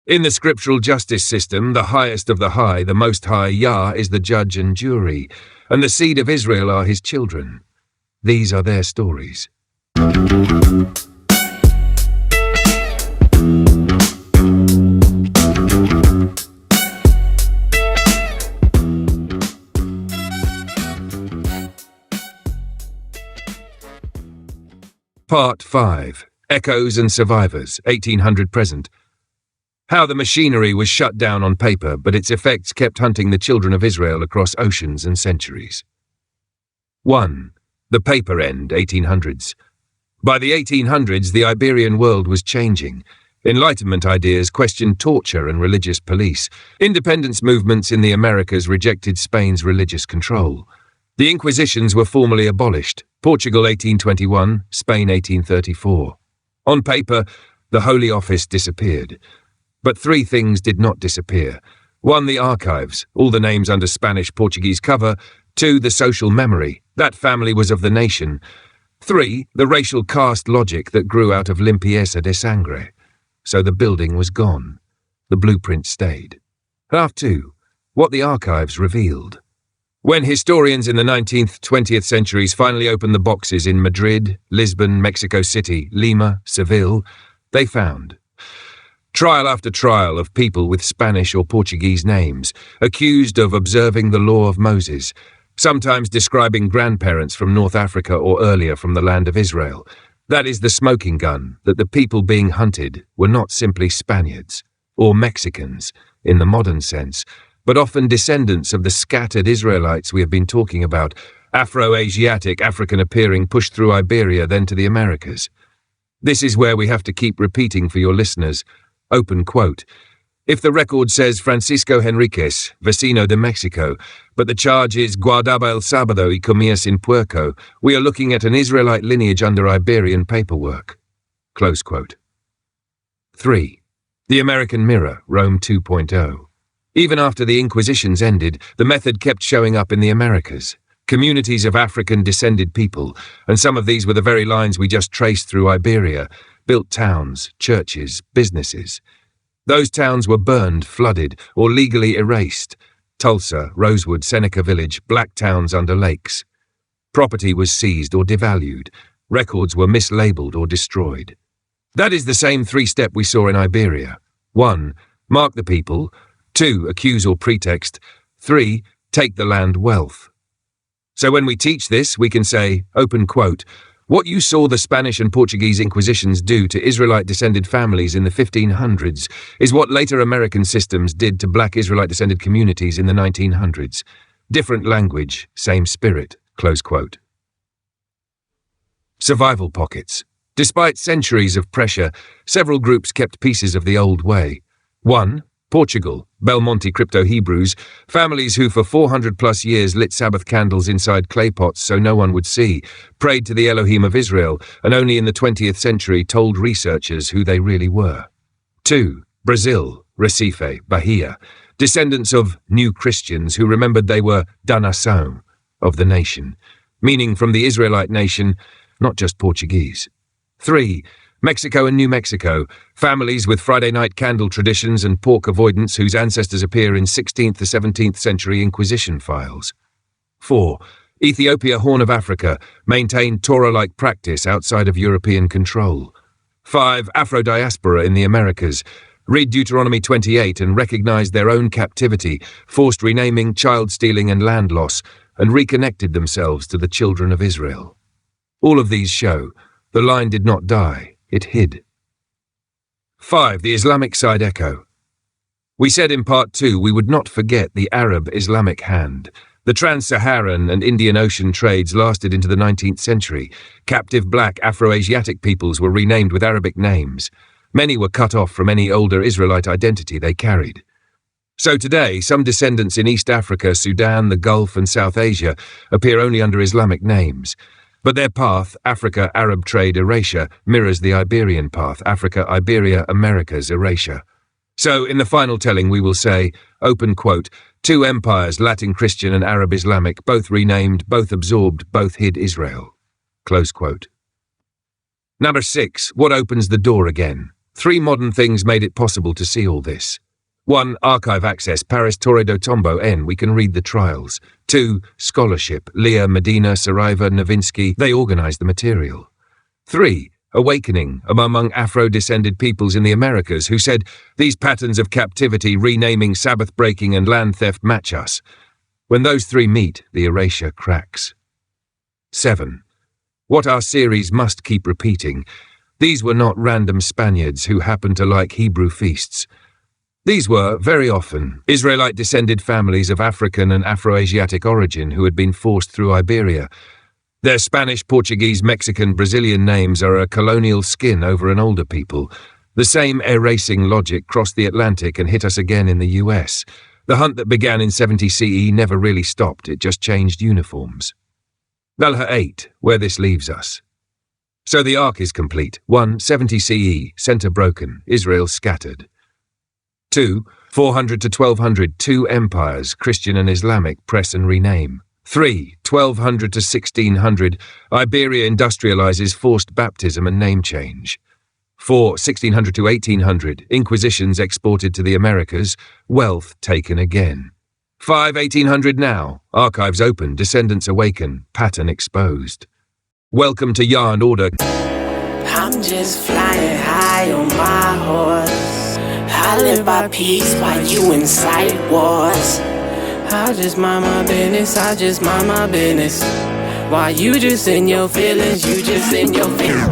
In the scriptural justice system, the highest of the high, the Most High, Yah, is the judge and jury, and the seed of Israel are his children. These are their stories. Part 5. Echoes and Survivors, 1800-present. How the machinery was shut down on paper, but its effects kept hunting the children of Israel across oceans and centuries. 1. The paper end, 1800s. By the 1800s, the Iberian world was changing. Enlightenment ideas questioned torture and religious police. Independence movements in the Americas rejected Spain's religious control. The Inquisitions were formally abolished. Portugal 1821, Spain 1834. On paper, the Holy Office disappeared. But three things did not disappear. 1. The archives, all the names under Spanish-Portuguese cover. 2. The social memory, that family was of the nation. 3. The racial caste logic that grew out of limpieza de sangre. So the building was gone. The blueprint stayed. Half 2. What the archives revealed. When historians in the 19th, 20th centuries finally opened the boxes in Madrid, Lisbon, Mexico City, Lima, Seville, they found trial after trial of people with Spanish or Portuguese names, accused of observing the law of Moses, sometimes describing grandparents from North Africa or earlier from the land of Israel. That is the smoking gun, that the people being hunted were not simply Spaniards or Mexicans in the modern sense, but often descendants of the scattered Israelites we have been talking about, Afro-Asiatic, African-appearing, pushed through Iberia, then to the Americas. This is where we have to keep repeating for your listeners. Open quote. If the record says Francisco Henriquez, vecino de Mexico, but the charge is guardaba el sábado y comía sin puerco, we are looking at an Israelite lineage under Iberian paperwork. Close quote. 3. The American Mirror, Rome 2.0. Even after the Inquisitions ended, the method kept showing up in the Americas. Communities of African-descended people, and some of these were the very lines we just traced through Iberia, built towns, churches, businesses. Those towns were burned, flooded, or legally erased. Tulsa, Rosewood, Seneca Village, black towns under lakes. Property was seized or devalued. Records were mislabeled or destroyed. That is the same three-step we saw in Iberia. 1. Mark the people. 2. Accuse or pretext. 3. Take the land wealth. So when we teach this, we can say, open quote, what you saw the Spanish and Portuguese Inquisitions do to Israelite-descended families in the 1500s is what later American systems did to black Israelite-descended communities in the 1900s. Different language, same spirit, close quote. Survival pockets. Despite centuries of pressure, several groups kept pieces of the old way. 1. Portugal, Belmonte Crypto-Hebrews, families who for 400-plus years lit Sabbath candles inside clay pots so no one would see, prayed to the Elohim of Israel, and only in the 20th century told researchers who they really were. 2. Brazil, Recife, Bahia, descendants of new Christians who remembered they were da nação, of the nation, meaning from the Israelite nation, not just Portuguese. 3. Mexico and New Mexico, families with Friday night candle traditions and pork avoidance whose ancestors appear in 16th to 17th century Inquisition files. 4. Ethiopia, Horn of Africa, maintained Torah-like practice outside of European control. 5. Afro-diaspora in the Americas, read Deuteronomy 28 and recognized their own captivity, forced renaming, child stealing and land loss, and reconnected themselves to the children of Israel. All of these show the line did not die. It hid. 5. The Islamic side echo. We said in Part 2 we would not forget the Arab-Islamic hand. The trans-Saharan and Indian Ocean trades lasted into the 19th century. Captive black Afro-Asiatic peoples were renamed with Arabic names. Many were cut off from any older Israelite identity they carried. So today, some descendants in East Africa, Sudan, the Gulf and South Asia appear only under Islamic names. But their path, Africa-Arab trade erasure, mirrors the Iberian path, Africa-Iberia, Americas erasure. So, in the final telling, we will say, open quote, 2 empires, Latin Christian and Arab Islamic, both renamed, both absorbed, both hid Israel. Close quote. Number 6. What opens the door again? 3 modern things made it possible to see all this. 1. Archive access, Paris Torredo Tombo N, we can read the trials. 2. Scholarship, Leah, Medina, Saraiva, Novinsky, they organized the material. 3. Awakening, among Afro-descended peoples in the Americas who said, these patterns of captivity, renaming, Sabbath breaking and land theft match us. When those 3 meet, the erasure cracks. 7. What our series must keep repeating. These were not random Spaniards who happened to like Hebrew feasts. These were, very often, Israelite-descended families of African and Afro-Asiatic origin who had been forced through Iberia. Their Spanish, Portuguese, Mexican, Brazilian names are a colonial skin over an older people. The same erasing logic crossed the Atlantic and hit us again in the US. The hunt that began in 70 CE never really stopped, it just changed uniforms. Valha 8, where this leaves us. So the arc is complete. 1. 70 CE, center broken, Israel scattered. 2. 400 to 1200, 2 empires, Christian and Islamic, press and rename. 3. 1200 to 1600, Iberia industrializes, forced baptism and name change. 4. 1600 to 1800, Inquisitions exported to the Americas, wealth taken again. 5. 1800 now, archives open, descendants awaken, pattern exposed. Welcome to Yah and Order. I'm just flying high on my horse. I live by peace while you incite wars. I just mind my business, I just mind my business. While you just in your feelings, you just in your feelings.